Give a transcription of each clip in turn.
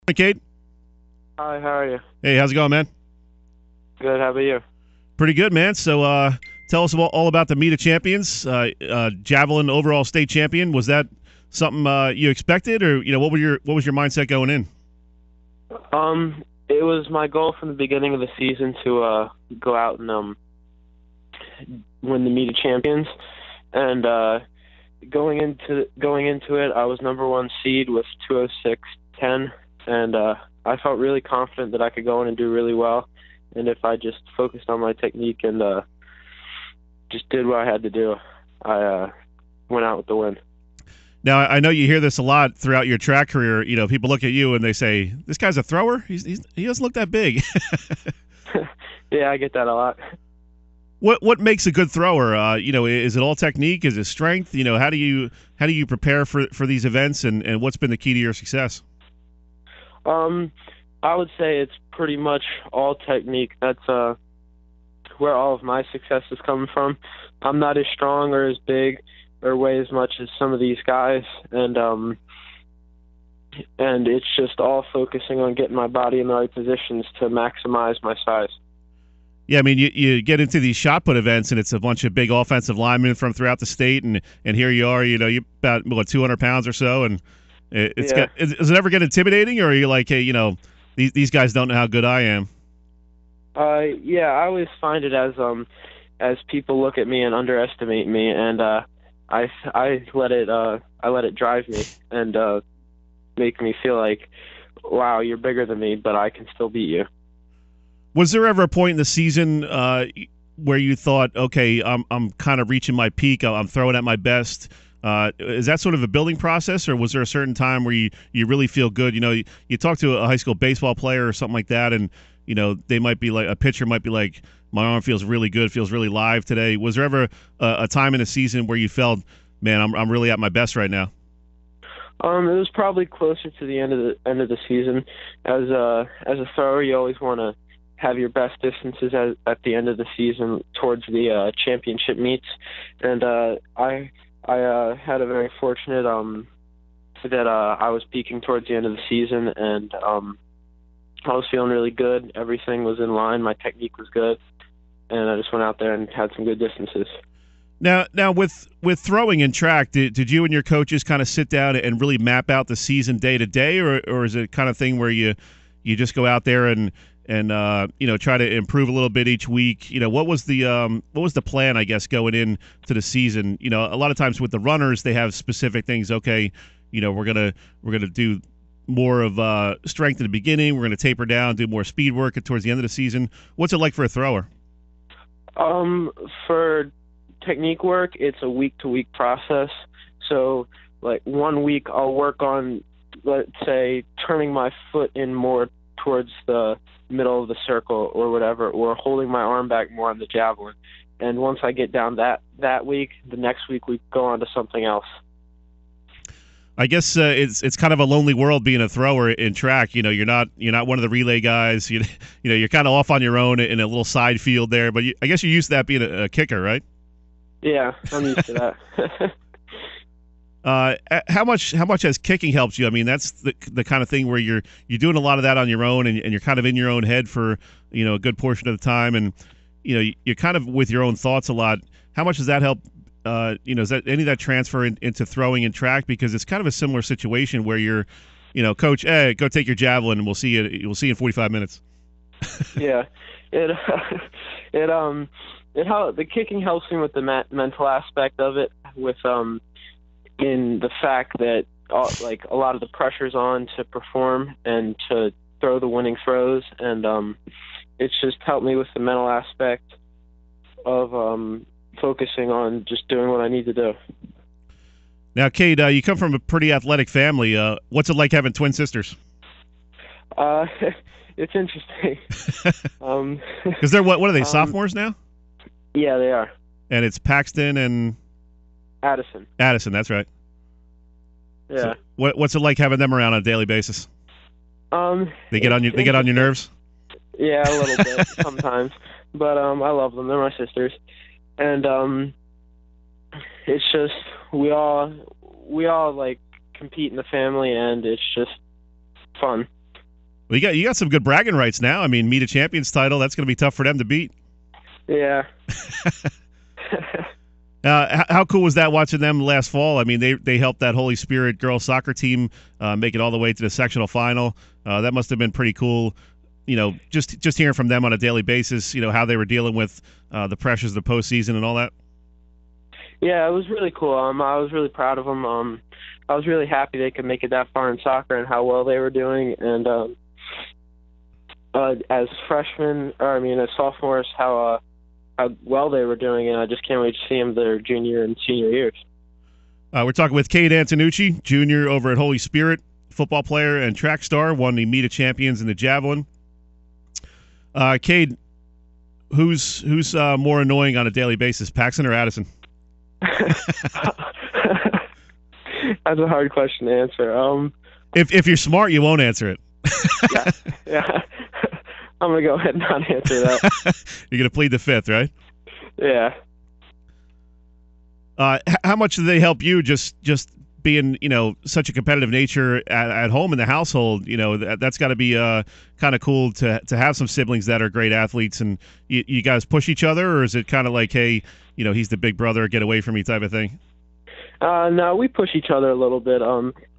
Hey, Cade. Hi, how are you? Hey, how's it going, man? Good, how about you? Pretty good, man. So, tell us all about the Meet of Champions. Javelin overall state champion. Was that something you expected, or what was your mindset going in? It was my goal from the beginning of the season to go out and win the Meet of Champions, and going into it, I was number one seed with 206.10, and I felt really confident that I could go in and do really well. And if I just focused on my technique and just did what I had to do, I went out with the win. Now, I know you hear this a lot throughout your track career. People look at you and they say, "This guy's a thrower. He doesn't look that big." Yeah, I get that a lot. What makes a good thrower? Is it all technique? Is it strength? How do you prepare for these events? And what's been the key to your success? I would say it's pretty much all technique. That's where all of my success is coming from. I'm not as strong or as big or weigh as much as some of these guys, and it's just all focusing on getting my body in the right positions to maximize my size. Yeah, I mean, you get into these shot put events, and it's a bunch of big offensive linemen from throughout the state, and here you are, you're about 200 pounds or so, and does it ever get intimidating, or are you like, hey, these guys don't know how good I am? Yeah, I always find it as people look at me and underestimate me, and I let it drive me and make me feel like, wow, you're bigger than me, but I can still beat you. Was there ever a point in the season where you thought, okay, I'm kind of reaching my peak, I'm throwing at my best? Is that sort of a building process, or was there a certain time where you really feel good? You talk to a high school baseball player or something like that, and they might be like, a pitcher might be like, my arm feels really good, feels really live today. Was there ever a time in a season where you felt, man, I'm really at my best right now? It was probably closer to the end of the season. As a thrower, you always want to have your best distances at the end of the season towards the championship meets, and I had a very fortunate that I was peaking towards the end of the season, and I was feeling really good. Everything was in line. My technique was good, and I just went out there and had some good distances. Now, with throwing and track, did you and your coaches kind of sit down and really map out the season day to day, or is it kind of thing where you just go out there and try to improve a little bit each week? What was the plan, I guess, going in to the season? A lot of times with the runners, they have specific things. Okay, we're gonna do more of strength in the beginning. We're gonna taper down, do more speed work towards the end of the season. What's it like for a thrower? For technique work, it's a week-to-week process. So, like 1 week, I'll work on, let's say, turning my foot in more towards the middle of the circle or whatever, or holding my arm back more on the javelin. And once I get down that week, the next week we go on to something else. I guess it's kind of a lonely world being a thrower in track. You're not one of the relay guys. You're kind of off on your own in a little side field there. But I guess you're used to that being a kicker, right? Yeah, I'm used to that. How much has kicking helped you? I mean, that's the kind of thing where you're doing a lot of that on your own, and you're kind of in your own head for a good portion of the time, and you're kind of with your own thoughts a lot. How much does that help? Is that any of that transfer into throwing and track? Because it's kind of a similar situation where you're, coach, hey, go take your javelin, and we'll see you. We'll see you in 45 minutes. Yeah, the kicking helps me with the mental aspect of it, with in the fact that like a lot of the pressure's on to perform and to throw the winning throws, and it's just helped me with the mental aspect of focusing on just doing what I need to do. Now, Cade, you come from a pretty athletic family. What's it like having twin sisters? It's interesting. Because they're what are they, sophomores now? Yeah, they are. And it's Paxton and Addison, that's right. Yeah. So what's it like having them around on a daily basis? They get on your nerves? Yeah, a little bit sometimes. But I love them. They're my sisters. And it's just we all like compete in the family, and it's just fun. Well, you got some good bragging rights now. I mean, meet a champions title. That's going to be tough for them to beat. Yeah. How cool was that watching them last fall? I mean, they helped that Holy Spirit girls soccer team make it all the way to the sectional final. That must have been pretty cool. You know, just hearing from them on a daily basis. You know, how they were dealing with the pressures of the postseason and all that. Yeah, it was really cool. I was really proud of them. I was really happy they could make it that far in soccer and how well they were doing. And as freshmen, as sophomores, how well they were doing, and I just can't wait to see them their junior and senior years. We're talking with Cade Antonucci, junior over at Holy Spirit, football player and track star, won the Meet of Champions in the Javelin. Cade, who's more annoying on a daily basis, Paxton or Addison? That's a hard question to answer. If you're smart, you won't answer it. yeah. I'm gonna go ahead and not answer that. You're gonna plead the fifth, right? Yeah. How much do they help you? Just being, such a competitive nature at home in the household. That's got to be kind of cool to have some siblings that are great athletes, and you guys push each other, or is it kind of like, hey, he's the big brother, get away from me type of thing? No, we push each other a little bit.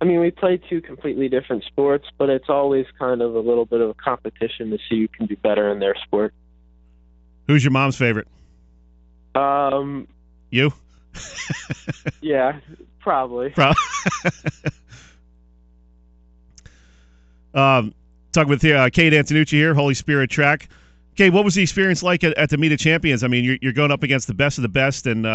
We play two completely different sports, but it's always kind of a little bit of a competition to see who can do better in their sport. Who's your mom's favorite? You? Yeah, probably. Talking with Cade Antonucci here, Holy Spirit Track. Cade, what was the experience like at the Meet of Champions? I mean, you're going up against the best of the best, and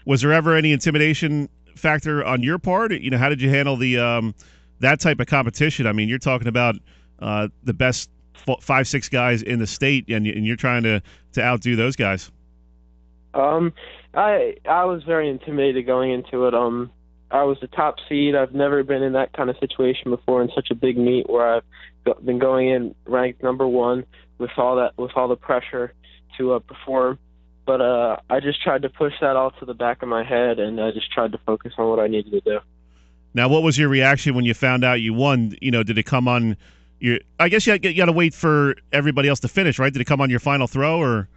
was there ever any intimidation factor on your part? How did you handle the that type of competition? I mean, you're talking about the best 5-6 guys in the state, and you're trying to outdo those guys. I was very intimidated going into it. I was the top seed. I've never been in that kind of situation before in such a big meet where I've been going in ranked number 1 with all the pressure to perform. But I just tried to push that all to the back of my head, and I just tried to focus on what I needed to do. Now, what was your reaction when you found out you won? Did it come on your? I guess you got to wait for everybody else to finish, right? Did it come on your final throw, or?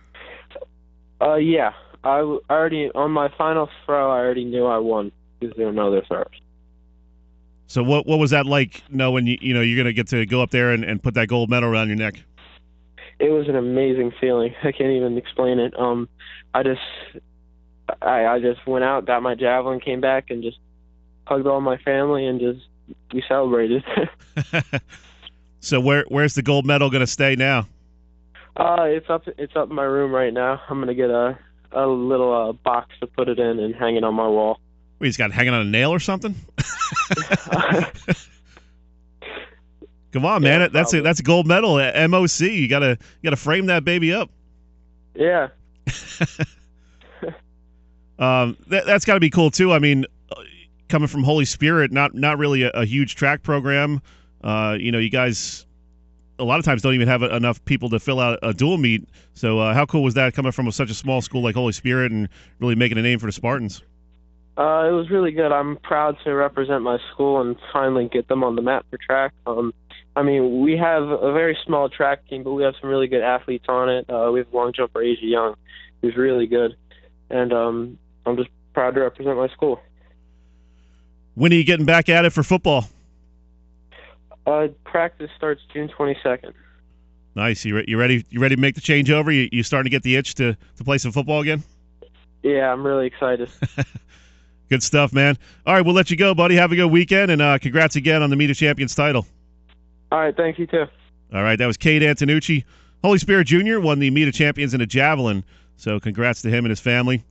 Yeah. I already on my final throw. I already knew I won because there were no other throws. So what was that like, knowing you're going to get to go up there and put that gold medal around your neck? It was an amazing feeling. I can't even explain it. I just went out, got my javelin, came back, and just hugged all my family, and we celebrated. So where's the gold medal going to stay now? It's up in my room right now. I'm gonna get a little box to put it in and hang it on my wall. Wait, he's got it hanging on a nail or something? Come on, man! That's a gold medal at MOC. You gotta frame that baby up. Yeah. That's got to be cool too. I mean, coming from Holy Spirit, not really a huge track program. You guys a lot of times don't even have enough people to fill out a dual meet. So how cool was that, coming from such a small school like Holy Spirit and really making a name for the Spartans? It was really good. I'm proud to represent my school and finally get them on the map for track. We have a very small track team, but we have some really good athletes on it. We have long jumper Asia Young, who's really good. And I'm just proud to represent my school. When are you getting back at it for football? Practice starts June 22nd. Nice. You ready? You ready to make the changeover? You starting to get the itch to play some football again? Yeah, I'm really excited. Good stuff, man. All right, we'll let you go, buddy. Have a good weekend, and congrats again on the Meet of Champions title. All right, thank you too. All right, that was Cade Antonucci. Holy Spirit Jr. won the Meet of Champions in a Javelin, so congrats to him and his family.